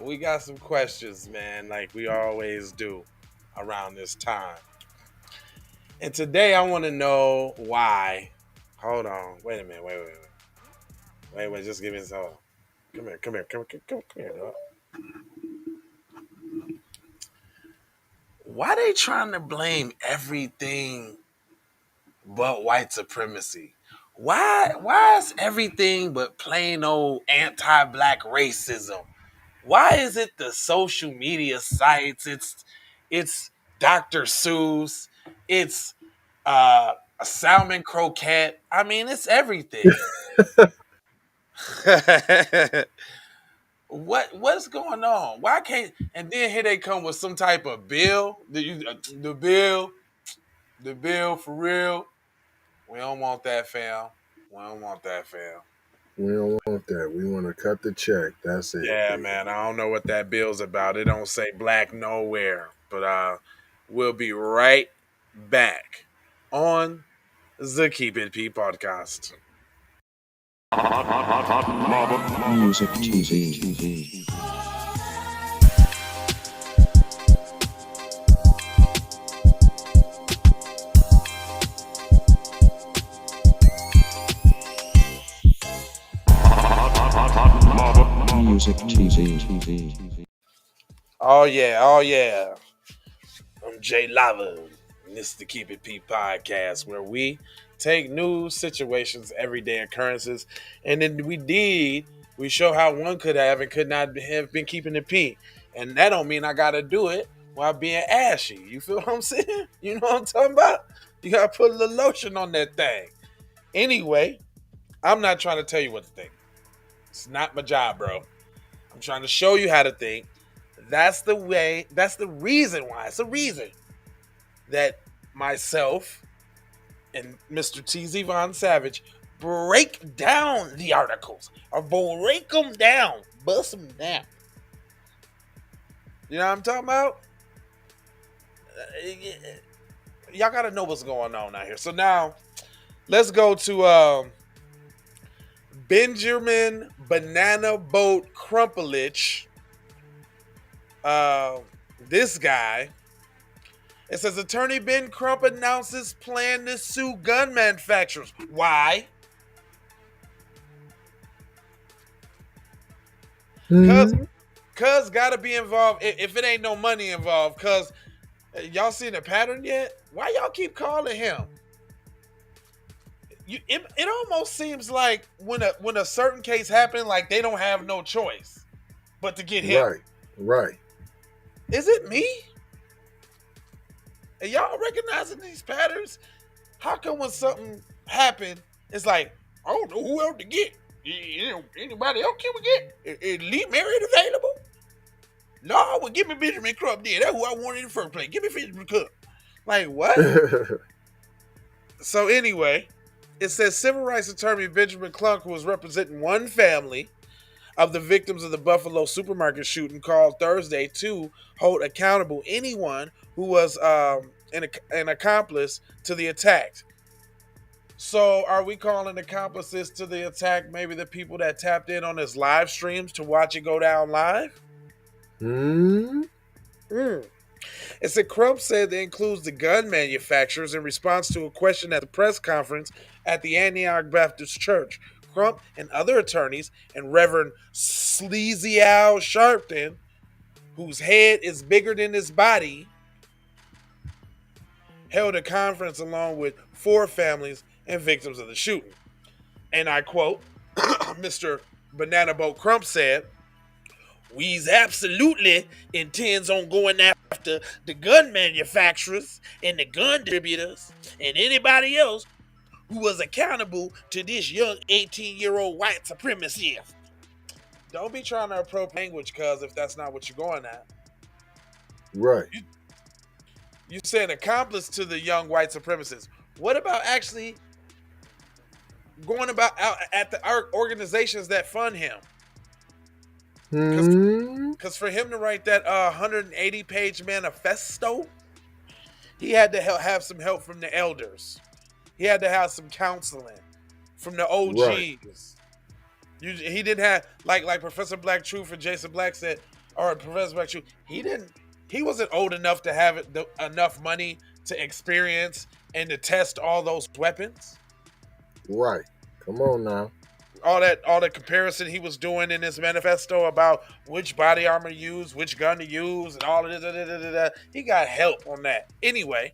We got some questions, man, like we always do around this time. And today I want to know why. Hold on. Wait a minute. Wait. Just give me this. Hold on. Come here, dog. Why they trying to blame everything but white supremacy? Why is everything but plain old anti-black racism? Why is it the social media sites? It's Dr. Seuss. It's a salmon croquette. I mean, it's everything. What's going on? Why can't? And then here they come with some type of bill. The bill for real. We don't want that, fam. We don't want that, fam. We don't want that. We want to cut the check. That's it. Yeah, Baby. man. I don't know what that bill's about. It don't say black nowhere. But we'll be right back on the Keep It P podcast. Music TV. Music TV. Oh yeah. I'm Jay Lava, and this is the Keep It P podcast, where we take news, situations, everyday occurrences, and then we show how one could have and could not have been keeping it P. And that don't mean I gotta do it while being ashy. You feel what I'm saying? You know what I'm talking about? You gotta put a little lotion on that thing. Anyway, I'm not trying to tell you what to think. It's not my job, bro. I'm trying to show you how to think. That's the reason why. It's a reason that myself and Mr. TZ Von Savage break down the articles. Or break them down. Bust them down. You know what I'm talking about? Y'all gotta know what's going on out here. So now, let's go to Benjamin Banana Boat Crumpelich. This guy. It says attorney Ben Crump announces plan to sue gun manufacturers. Why? Cuz gotta be involved. If it ain't no money involved, cuz y'all seen a pattern yet? Why y'all keep calling him? It almost seems like when a certain case happens, like they don't have no choice but to get him. Right. Is it me? Are y'all recognizing these patterns? How come when something happened, it's like, I don't know who else to get. Anybody else can we get? Is Lee Merritt available? No, well, give me Benjamin Crump then. That's who I wanted in the first place. Give me Benjamin Crump. Like, what? So anyway, it says civil rights attorney Benjamin Crump, who was representing one family of the victims of the Buffalo supermarket shooting, called Thursday to hold accountable anyone who was an accomplice to the attack. So are we calling accomplices to the attack maybe the people that tapped in on his live streams to watch it go down live? It said Crump said that includes the gun manufacturers in response to a question at the press conference at the Antioch Baptist Church. Crump and other attorneys and Reverend Al Sharpton, whose head is bigger than his body, held a conference along with 4 families and victims of the shooting. And I quote, Mr. Banana Boat Crump said, "We's absolutely intends on going after the gun manufacturers and the gun distributors and anybody else who was accountable to this young 18-year-old white supremacist." Don't be trying to appropriate language, cuz, if that's not what you're going at. Right. You said accomplice to the young white supremacist. What about actually going about out at the organizations that fund him? Because for him to write that 180-page manifesto, he had to have some help from the elders. He had to have some counseling from the OGs. He didn't have like Professor Black Truth and Jason Black said, or Professor Black Truth. He wasn't old enough to have enough money to experience and to test all those weapons. Right. Come on now. All the comparison he was doing in his manifesto about which body armor to use, which gun to use, and all of this. He got help on that. Anyway,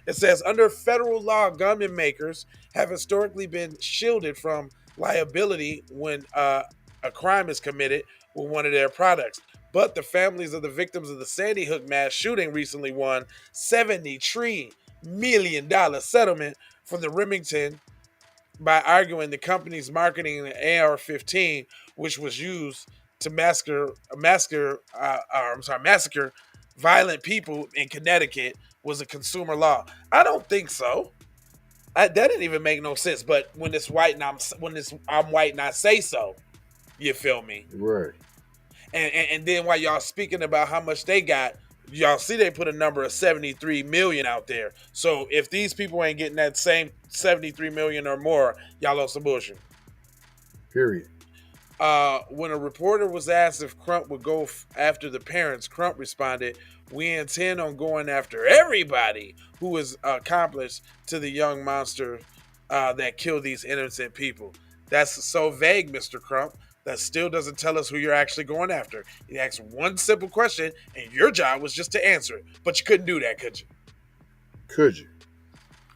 it says under federal law, gunman makers have historically been shielded from liability when a crime is committed with one of their products. But the families of the victims of the Sandy Hook mass shooting recently won $73 million settlement from the Remington by arguing the company's marketing an AR-15, which was used to massacre violent people in Connecticut, was a consumer law. I don't think so. That didn't even make no sense. But when it's white and I'm white and I say so, you feel me? Right. And then while y'all speaking about how much they got, y'all see they put a number of 73 million out there. So if these people ain't getting that same 73 million or more, y'all on some bullshit. Period. When a reporter was asked if Crump would go after the parents, Crump responded, "We intend on going after everybody who is accomplice to the young monster that killed these innocent people." That's so vague, Mr. Crump. That still doesn't tell us who you're actually going after. You asked one simple question, and your job was just to answer it. But you couldn't do that, could you? Could you?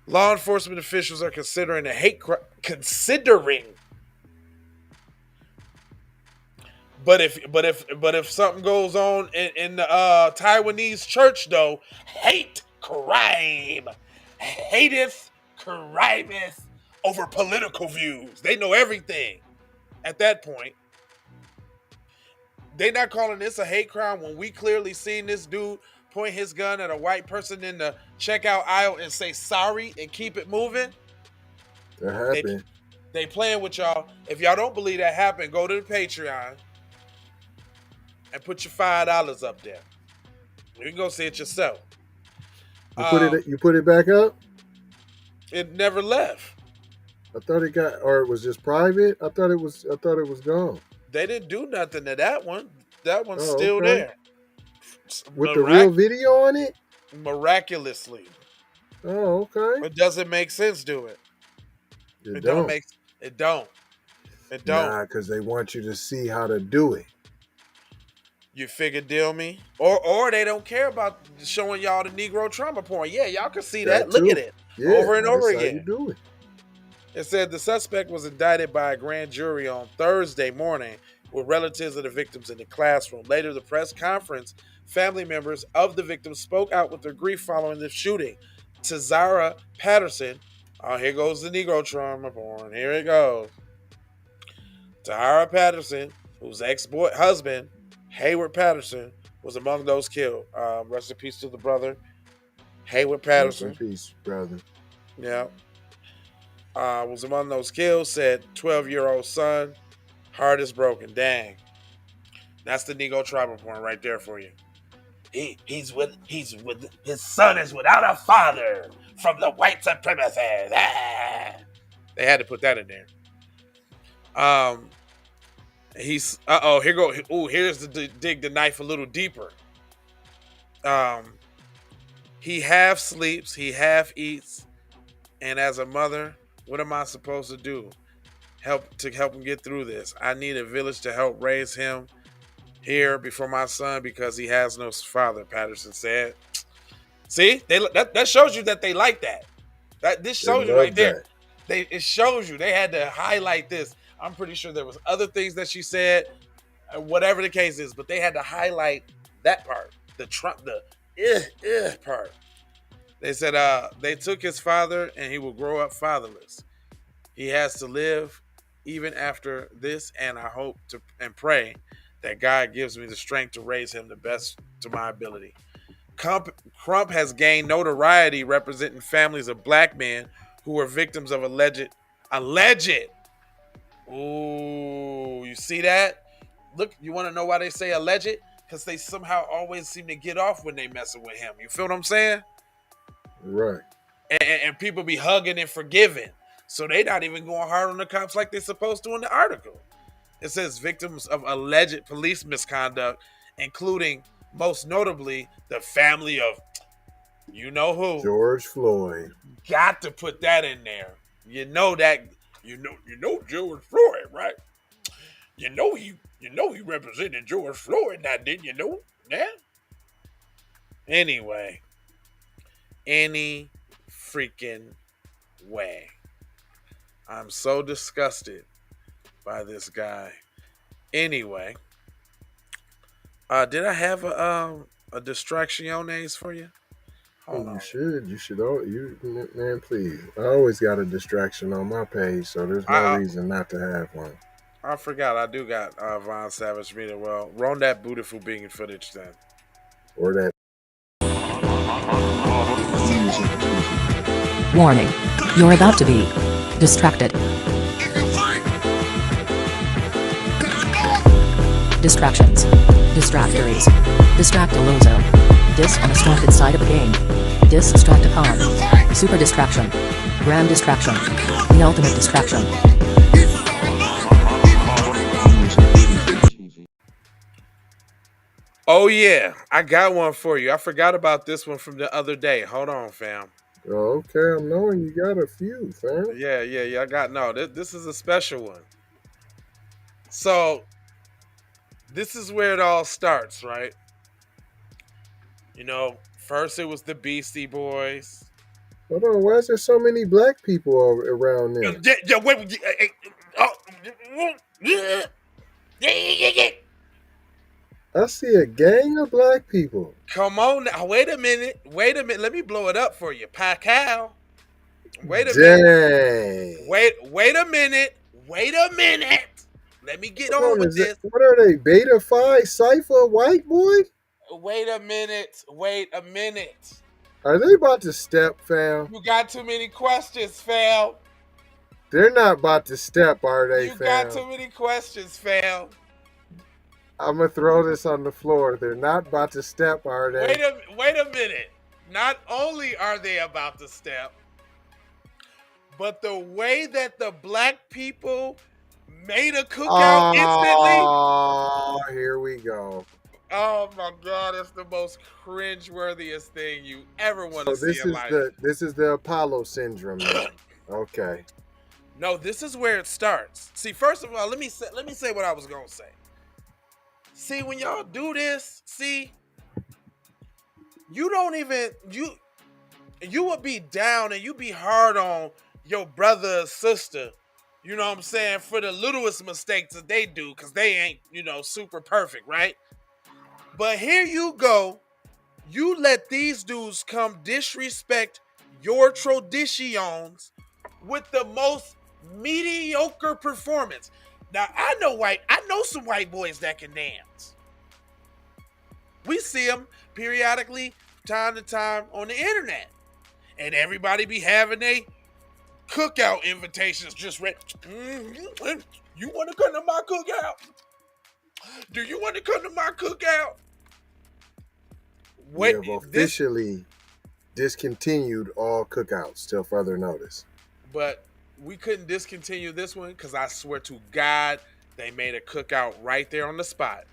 Law enforcement officials are considering a hate crime. But if something goes on in the Taiwanese church, though, hate crime, hateth crimeth over political views. They know everything. At that point, they not calling this a hate crime when we clearly seen this dude point his gun at a white person in the checkout aisle and say sorry and keep it moving. That happened. They playing with y'all. If y'all don't believe that happened, go to the Patreon and put your $5 up there. You can go see it yourself. You put it back up? It never left. I thought it got, or it was just private. I thought it was gone. They didn't do nothing to that one. That one's still there. With the real video on it? Miraculously. Oh, okay. It doesn't make sense, do it? It don't. It don't. Nah, because they want you to see how to do it. You figure, deal me? Or they don't care about showing y'all the Negro trauma porn. Yeah, y'all can see that. Look at it. Yeah, over and over again. How you do it. It said the suspect was indicted by a grand jury on Thursday morning with relatives of the victims in the classroom. Later, the press conference, family members of the victims spoke out with their grief following the shooting. Tazara Patterson, here goes the Negro trauma porn. Here it goes. Tazara Patterson, whose ex-husband, Hayward Patterson, was among those killed. Rest in peace to the brother, Hayward Patterson. Rest in peace, brother. Yeah. Was among those killed, said 12-year-old son, heart is broken. Dang. That's the Negro tribal porn right there for you. He's with his son is without a father from the white supremacists. Ah. They had to put that in there. Here go. Ooh, here's the dig the knife a little deeper. He half sleeps, he half eats, and as a mother, what am I supposed to do? Help him get through this. I need a village to help raise him here before my son because he has no father, Patterson said. See, that shows you that they like that. This shows you right there. It shows you they had to highlight this. I'm pretty sure there was other things that she said, whatever the case is, but they had to highlight that part, the part. They said they took his father and he will grow up fatherless. He has to live even after this, and I hope and pray that God gives me the strength to raise him the best to my ability. Crump has gained notoriety representing families of black men who were victims of alleged. Ooh, you see that? Look, you want to know why they say alleged? Because they somehow always seem to get off when they messing with him. You feel what I'm saying? Right. And people be hugging and forgiving. So they not even going hard on the cops like they're supposed to in the article. It says victims of alleged police misconduct, including most notably the family of you know who. George Floyd. Got to put that in there. You know that you know George Floyd, right? You know he represented George Floyd now, didn't you know? Yeah. Anyway. Any freaking way. I'm so disgusted by this guy. Anyway. Did I have a distracciones for you? Hold on. You should. Man, please. I always got a distraction on my page, so there's no reason not to have one. I forgot. I do got Von Savage meter. Well, run that beautiful being footage then. Or that. Warning. You're about to be distracted. Distractions. Distractories. Distractolozo. Dis on a distracted side of a game. Distracticon. Super distraction. Grand distraction. The ultimate distraction. Oh yeah, I got one for you. I forgot about this one from the other day. Hold on, fam. Oh, okay, I'm knowing you got a few, fam. Yeah. I got this is a special one. So this is where it all starts, right? You know, first it was the Beastie Boys. Hold on, why is there so many black people around there? I see a gang of black people. Come on now. Wait a minute. Let me blow it up for you. Pacal. Wait a minute. Wait a minute. Let me get on with this. What are they? Beta Phi Cypher White Boy? Wait a minute. Are they about to step, fam? You got too many questions, fam. They're not about to step, are they, fam? You got too many questions, fam. I'm going to throw this on the floor. They're not about to step, are they? Wait a minute. Not only are they about to step, but the way that the black people made a cookout instantly. Oh, here we go. Oh my God, it's the most cringe-worthiest thing you ever want to see in life. This is the Apollo syndrome now. Okay. No, this is where it starts. See, first of all, let me say what I was gonna say. See, when y'all do this, you don't even you would be down and you be hard on your brother or sister, you know what I'm saying, for the littlest mistakes that they do, because they ain't, super perfect, right? But here you go, you let these dudes come disrespect your traditions with the most mediocre performance. Now, I know some white boys that can dance. We see them periodically, time to time, on the internet. And everybody be having a cookout invitations just read. You want to come to my cookout? Do you want to come to my cookout? We have officially discontinued all cookouts till further notice. But we couldn't discontinue this one because I swear to God, they made a cookout right there on the spot.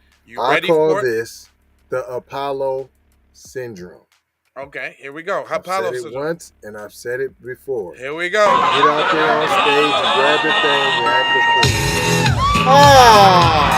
I call this the Apollo syndrome. Okay, here we go. I've said it once, and I've said it before. Here we go. Get out there on stage and grab the thing and act the fool. Oh!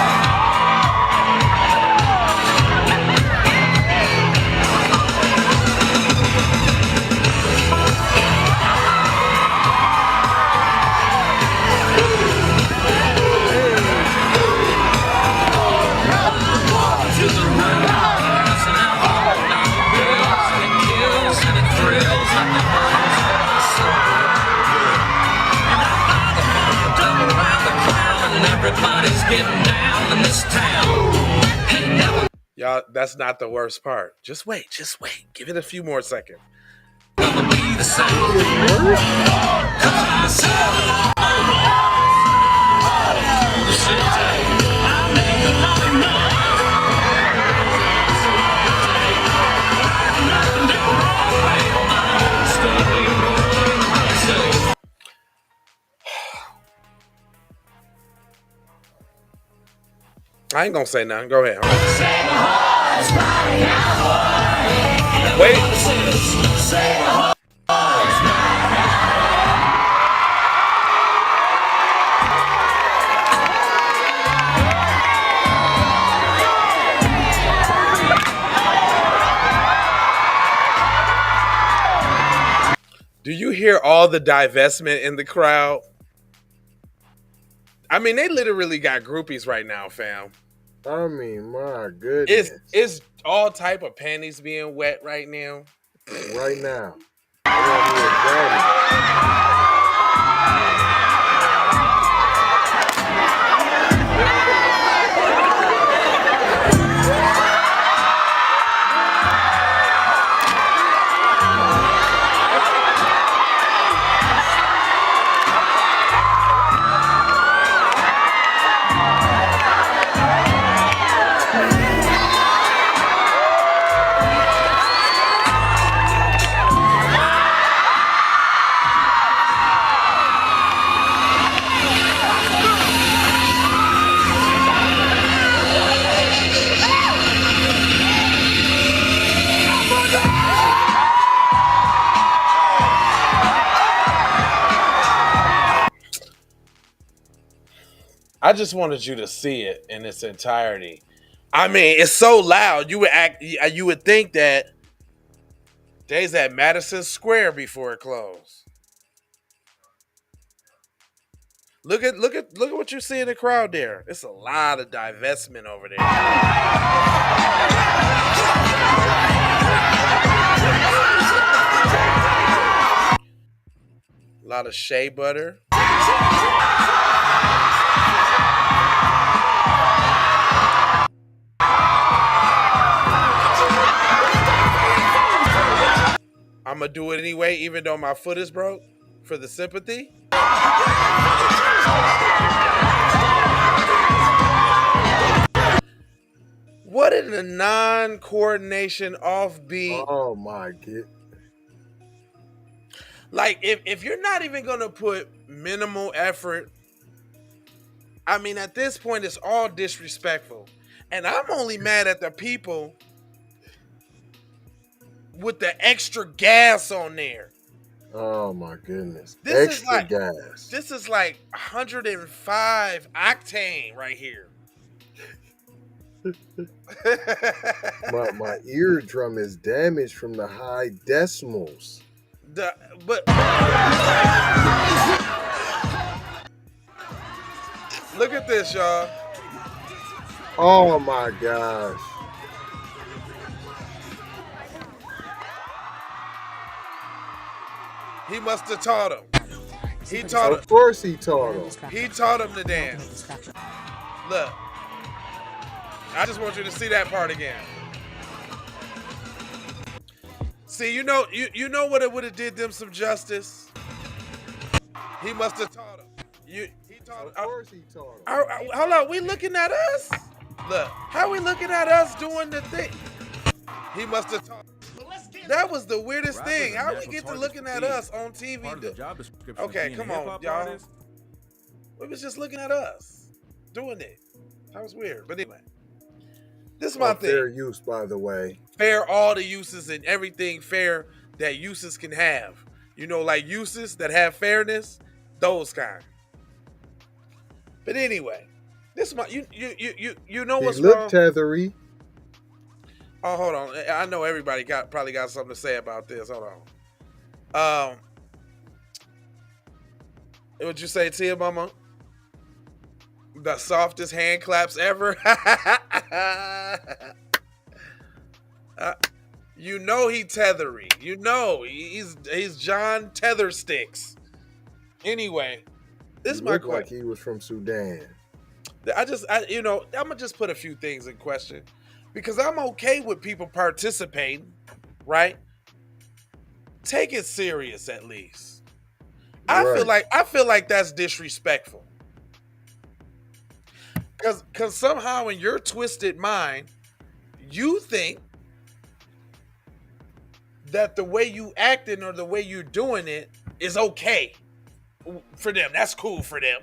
Everybody's getting down in this town. Y'all, that's not the worst part. Just wait. Give it a few more seconds. Gonna be the same. I ain't gonna say nothing. Go ahead. Wait. Do you hear all the divestment in the crowd? I mean, they literally got groupies right now, fam. I mean, my goodness. It's all type of panties being wet right now. Right now. I just wanted you to see it in its entirety. I mean, it's so loud. You would think that they's at Madison Square before it closed. Look at what you see in the crowd there. It's a lot of divestment over there. A lot of shea butter. I'm gonna do it anyway, even though my foot is broke, for the sympathy. What in the non-coordination offbeat? Oh my god. Like, if you're not even gonna put minimal effort, I mean, at this point, it's all disrespectful. And I'm only mad at the people with the extra gas on there. Oh my goodness. This extra gas. This is like 105 octane right here. my eardrum is damaged from the high decimals. But look at this, y'all. Oh my gosh. He must have taught him. He taught him. Of course he taught him. He taught him to dance. Look. I just want you to see that part again. See, you know what it would have did them some justice? He must have taught him. He taught him. Of course he taught him. Hold on, we looking at us? Look, how we looking at us doing the thing? He must have taught him. That was the weirdest thing. How we get to looking at us on TV? Okay, come on, y'all. We was just looking at us doing it. That was weird. But anyway, this is my thing. Fair use, by the way. Fair all the uses and everything fair that uses can have. You know, like uses that have fairness, those kind. But anyway, this is my you know what's He looked wrong? tethery. Oh, hold on. I know everybody probably got something to say about this. Hold on. What'd you say, Tia Mama? The softest hand claps ever. You know he tethery. You know he's John Tethersticks. Anyway, this is my question. Like he was from Sudan. I'm gonna just put a few things in question. Because I'm okay with people participating, right? Take it serious at least. Right. I feel like that's disrespectful. Cause somehow in your twisted mind, you think that the way you acting or the way you're doing it is okay for them. That's cool for them.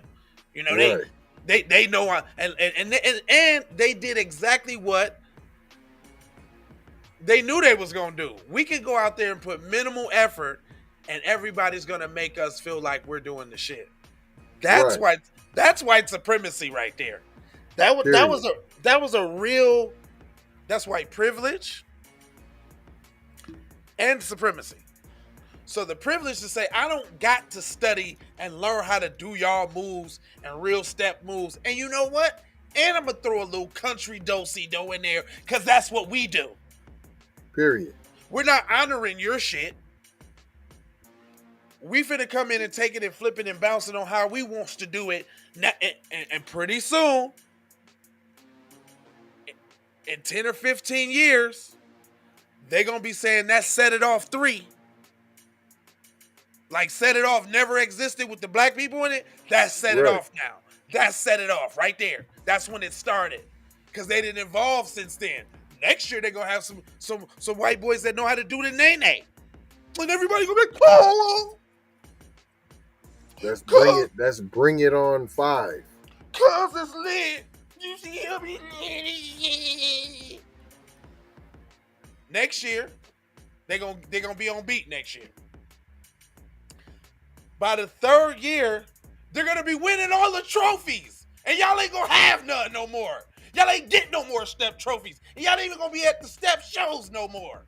You know, Right. They know, and they did exactly what they knew they was gonna do. We can go out there and put minimal effort, and everybody's gonna make us feel like we're doing the shit. That's Right. that's white supremacy right there. That was a real. That's white privilege and supremacy. So the privilege to say, I don't got to study and learn how to do y'all moves and real step moves. And you know what? And I'm going to throw a little country do-si-do in there because that's what we do. Period. We're not honoring your shit. We finna come in and take it and flip it and bounce it on how we wants to do it. And pretty soon, in 10 or 15 years, they're going to be saying that Set It Off 3. Like Set It Off never existed with the black people in it. That's Set It Right. Off now. That's Set It Off right there. That's when it started. Because they didn't evolve since then. Next year they're gonna have some white boys that know how to do the nay-nay. And everybody gonna be like, oh, Let's bring it on 5. cause it's lit. You see him? Next year, they're gonna be on beat next year. By the 3rd year, they're gonna be winning all the trophies. And y'all ain't gonna have none no more. Y'all ain't get no more step trophies. And y'all ain't even gonna be at the step shows no more.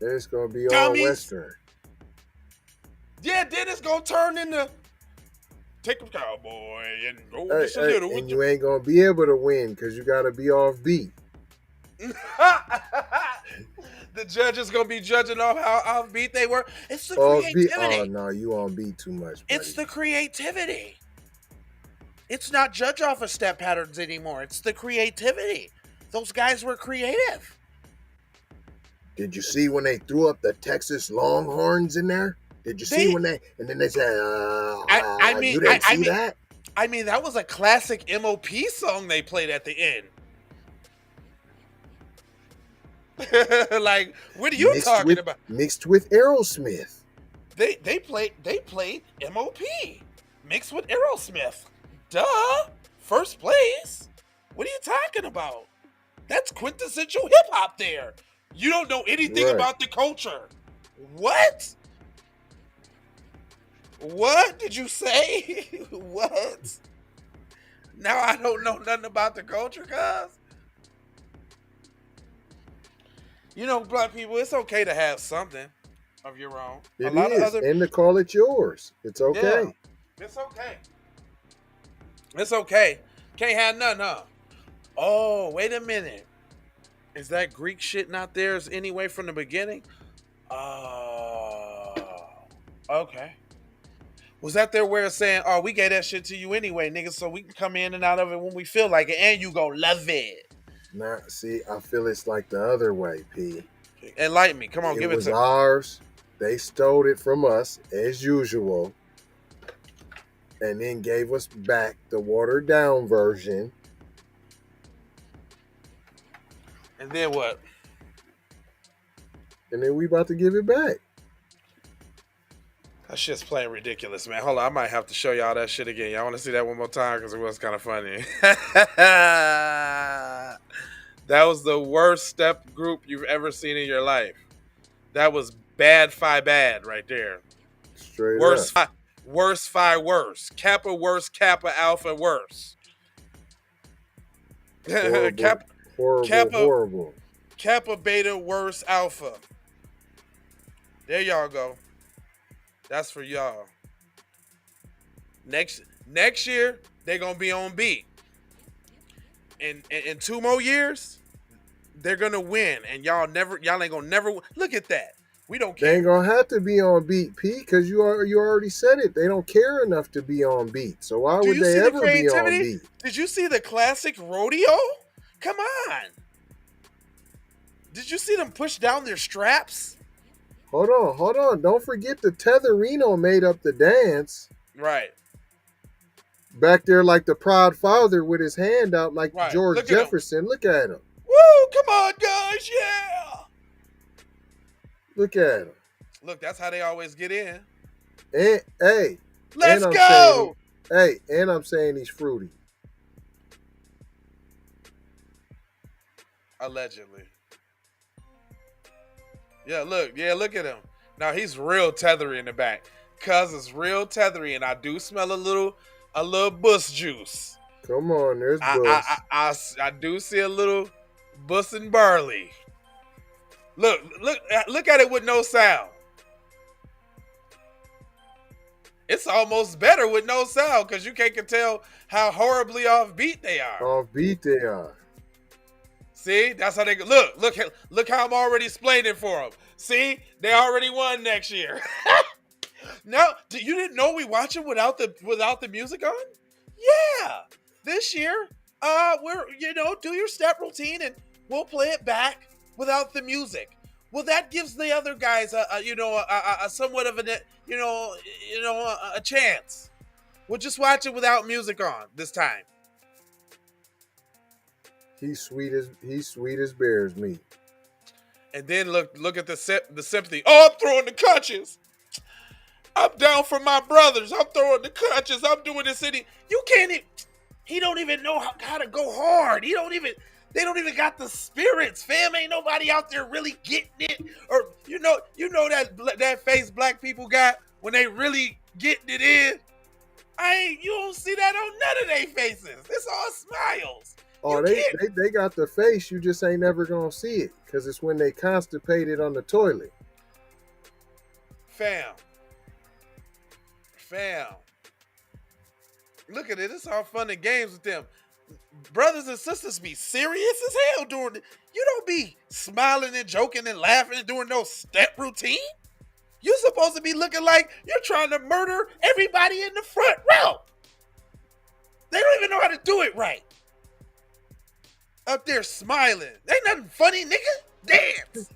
Then it's gonna be all Dummies. Western. Yeah, then it's gonna turn into take a cowboy and go just a little with And you ain't gonna be able to win because you gotta be off beat. The judge is gonna be judging off how offbeat they were. It's the Off beat. creativity. Oh no, you on beat too much. Buddy. It's the creativity. It's not judge off of step patterns anymore. It's the creativity. Those guys were creative. Did you see when they threw up the Texas Longhorns in there? Did you see when they and then they said, you didn't see that? I mean, that was a classic MOP song they played at the end. Like, what are you talking about? Mixed with Aerosmith. They played MOP mixed with Aerosmith. Duh, first place. What are you talking about? That's quintessential hip hop there. You don't know anything Right. about the culture. What? What did you say? What? Now I don't know nothing about the culture, cuz. You know, black people, it's okay to have something of your own. It is, and to call it yours. It's okay. Yeah, it's okay. It's okay. Can't have none, huh? Oh, wait a minute. Is that Greek shit not theirs anyway from the beginning? Oh, okay. Was that their way of saying, oh, we gave that shit to you anyway, nigga, so we can come in and out of it when we feel like it, and you go love it. Nah, see, I feel it's like the other way, P. Enlighten me. Come on, give it to me. It was ours. They stole it from us, as usual, and then gave us back the watered-down version. And then what? And then we about to give it back. That shit's playing ridiculous, man. Hold on, I might have to show y'all that shit again. Y'all want to see that one more time? Because it was kind of funny. That was the worst step group you've ever seen in your life. That was bad fi bad right there. Straight Worst up. Worst fi worst. Kappa worst, Kappa alpha worst. Horrible. Kappa beta worst alpha. There y'all go. That's for y'all. Next year, they're gonna be on beat. In 2 more years, they're gonna win, and y'all ain't gonna never look at that. We don't care. They ain't gonna have to be on beat, P, because you already said it. They don't care enough to be on beat. So why would they ever be on beat? Did you see the classic rodeo? Come on. Did you see them push down their straps? Hold on. Don't forget the Tetherino made up the dance. Right. Back there like the proud father with his hand out like Right. George Jefferson. Look at him. Woo! Come on, guys! Yeah! Look at him. Look, that's how they always get in. And hey, Let's and go! Hey, and I'm saying he's fruity. Allegedly. look at him. Now he's real tethery in the back. Cuz it's real tethery, and I do smell a little bus juice. Come on, there's I bus. I do see a little bus and barley. Look at it with no sound. It's almost better with no sound because you can't tell how horribly offbeat they are. Offbeat they are. See, that's how they go. Look how I'm already explaining for them. See, they already won next year. No, you didn't know we watch it without the music on? Yeah, this year, we're do your step routine and we'll play it back without the music. Well, that gives the other guys a somewhat of a chance. We'll just watch it without music on this time. He's sweet as bear's meat. And then look at the sympathy. Oh, I'm throwing the clutches. I'm down for my brothers. I'm throwing the clutches. I'm doing this city. You can't even. He don't even know how to go hard. They don't even got the spirits, fam. Ain't nobody out there really getting it. Or you know that face black people got when they really getting it in. You don't see that on none of their faces. It's all smiles. Oh, they got the face. You just ain't never gonna see it because it's when they constipated on the toilet. Fam. Look at it. It's all fun and games with them. Brothers and sisters be serious as hell doing it. You don't be smiling and joking and laughing and doing no step routine. You're supposed to be looking like you're trying to murder everybody in the front row. They don't even know how to do it right. Up there smiling. Ain't nothing funny, nigga. Dance.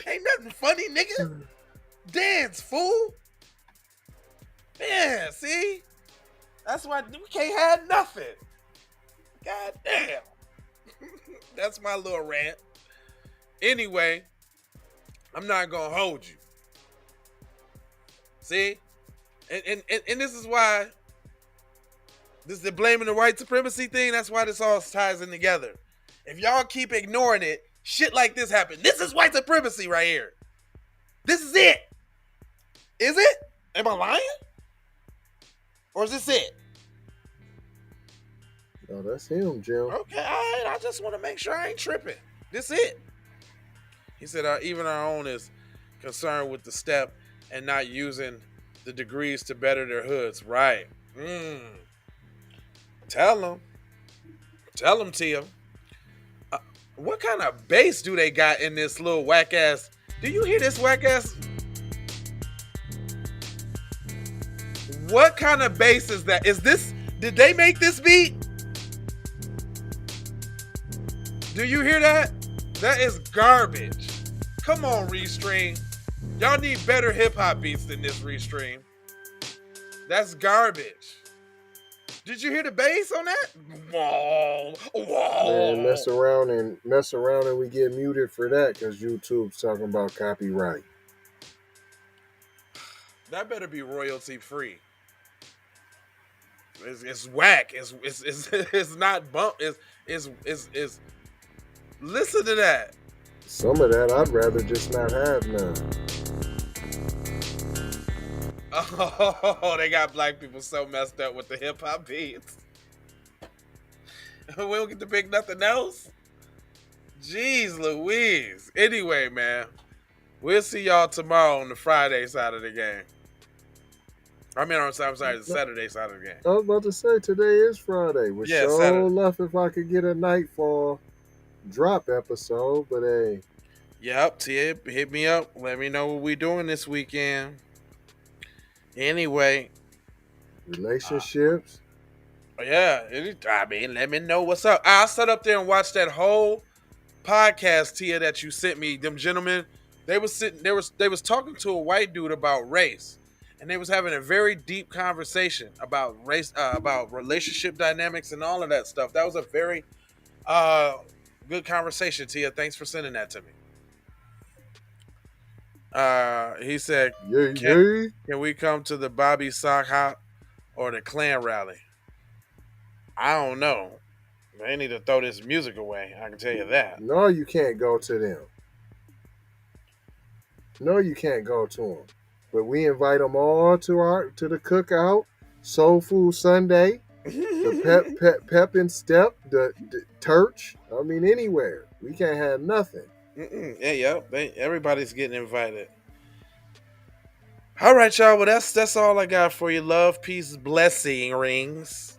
Ain't nothing funny, nigga. Dance, fool. Yeah, see? That's why we can't have nothing. God damn. That's my little rant. Anyway, I'm not going to hold you. See? And this is why, this is the blaming the white supremacy thing. That's why this all ties in together. If y'all keep ignoring it, shit like this happen. This is white supremacy right here. This is it. Is it? Am I lying? Or is this it? No, that's him, Jim. Okay, all right. I just want to make sure I ain't tripping. This it. He said, even our own is concerned with the step and not using the degrees to better their hoods. Right. Tell them, Tia. What kind of bass do they got in this little whack ass? Do you hear this whack ass? What kind of bass is that? Did they make this beat? Do you hear that? That is garbage. Come on, Restream. Y'all need better hip hop beats than this, Restream. That's garbage. Did you hear the bass on that? Whoa. Man, mess around and we get muted for that because YouTube's talking about copyright. That better be royalty free. It's whack. It's not bump. It's listen to that. Some of that I'd rather just not have none. Oh, they got black people so messed up with the hip hop beats. We don't get to pick nothing else. Jeez Louise. Anyway, man, we'll see y'all tomorrow on the Friday side of the game. I'm sorry, the Saturday side of the game. I was about to say today is Friday. Would so Saturday. love if I could get a Nightfall drop episode, but hey. Yep, Tia, hit me up. Let me know what we doing this weekend. Anyway. Relationships. Let me know what's up. I'll sit up there and watch that whole podcast, Tia, that you sent me. Them gentlemen, they was talking to a white dude about race. And they was having a very deep conversation about race, about relationship dynamics and all of that stuff. That was a very good conversation, Tia. Thanks for sending that to me. He said, Yay. can we come to the Bobby Sock Hop or the Klan rally? I don't know. They need to throw this music away. I can tell you that. No, you can't go to them. No, you can't go to them. But we invite them all to the cookout, Soul Food Sunday, the pep and step, the church. I mean, anywhere. We can't have nothing. Yeah. Everybody's getting invited. All right, y'all. Well, that's all I got for you. Love, peace, blessing rings,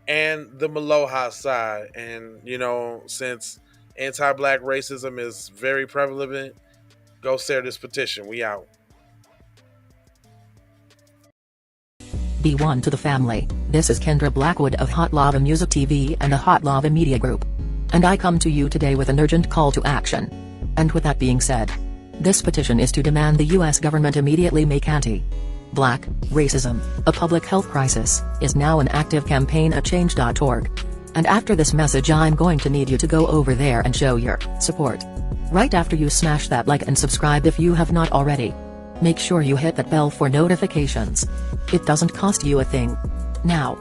and the Maloha side. And since anti-black racism is very prevalent, go share this petition. We out. Be one to the family. This is Kendra Blackwood of Hot Lava Music TV and the Hot Lava Media Group. And I come to you today with an urgent call to action. And with that being said, this petition is to demand the U.S. government immediately make anti-black racism a public health crisis, is now an active campaign at change.org. And after this message, I'm going to need you to go over there and show your support. Right after you smash that like and subscribe if you have not already. Make sure you hit that bell for notifications. It doesn't cost you a thing. Now,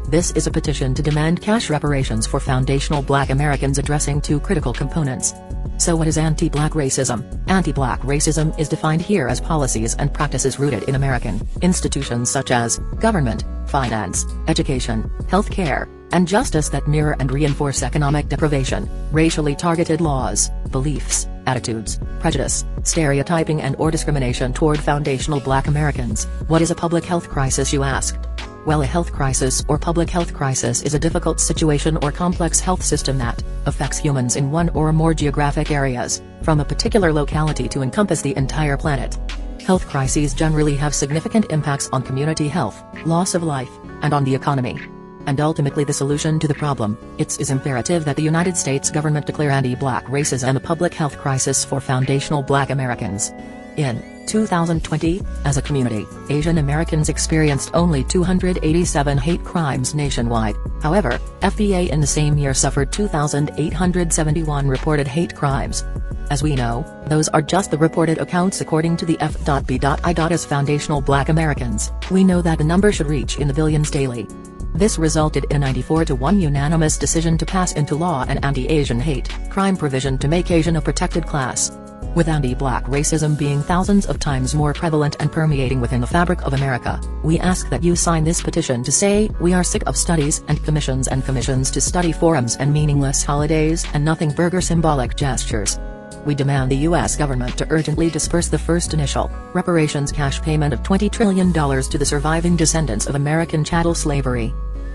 this is a petition to demand cash reparations for foundational Black Americans addressing two critical components. So what is anti-black racism? Anti-black racism is defined here as policies and practices rooted in American institutions such as government, finance, education, healthcare, and justice that mirror and reinforce economic deprivation, racially targeted laws, beliefs, attitudes, prejudice, stereotyping and/or discrimination toward foundational Black Americans. What is a public health crisis, you ask? Well, a health crisis or public health crisis is a difficult situation or complex health system that affects humans in one or more geographic areas, from a particular locality to encompass the entire planet. Health crises generally have significant impacts on community health, loss of life, and on the economy. And ultimately the solution to the problem, it is imperative that the United States government declare anti-black racism a public health crisis for foundational Black Americans. In 2020, as a community, Asian Americans experienced only 287 hate crimes nationwide. However, FBA in the same year suffered 2,871 reported hate crimes. As we know, those are just the reported accounts according to the F.B.I. As foundational Black Americans, we know that the number should reach in the billions daily. This resulted in a 94-1 unanimous decision to pass into law an anti-Asian hate crime provision to make Asian a protected class. With anti-black racism being thousands of times more prevalent and permeating within the fabric of America, we ask that you sign this petition to say, we are sick of studies and commissions to study forums and meaningless holidays and nothing burger symbolic gestures. We demand the U.S. government to urgently disperse the first initial reparations cash payment of $20 trillion to the surviving descendants of American chattel slavery.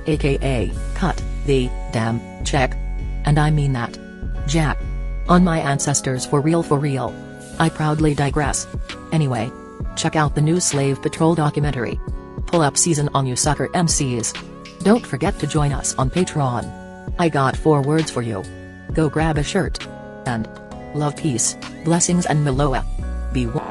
AKA, cut the damn check. And I mean that. Jack. On my ancestors for real. I proudly digress. Anyway, check out the new Slave Patrol documentary. Pull up season on you sucker MCs. Don't forget to join us on Patreon. I got 4 words for you. Go grab a shirt. And love, peace, blessings and Maloa. Be one.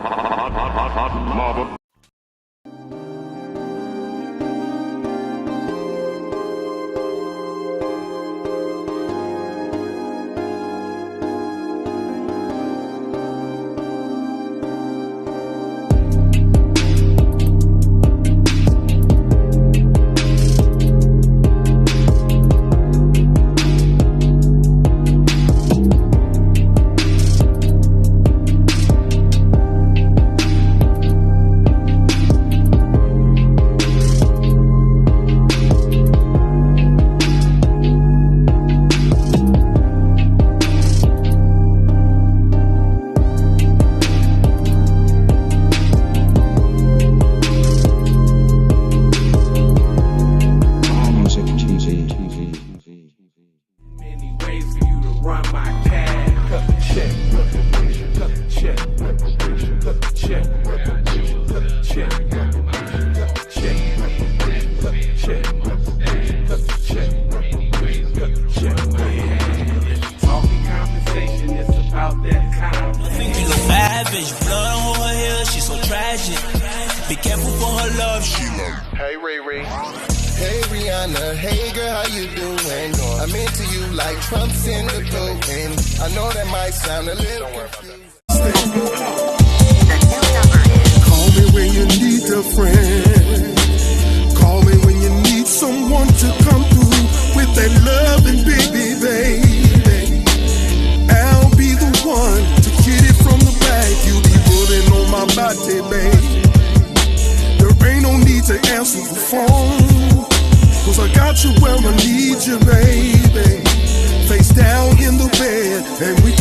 Be careful for her love, she love. Hey, Riri. Hey, Rihanna. Hey, girl, how you doing? I'm into you like Trump's in the building. I know that might sound a little confused. new number is. Call me when you need a friend. Call me when you need someone to come through with that loving baby. I'll be the one to get it from the back. You'll be putting on my body, babe. There ain't no need to answer the phone, 'cause I got you where I need you, baby. Face down in the bed, and we can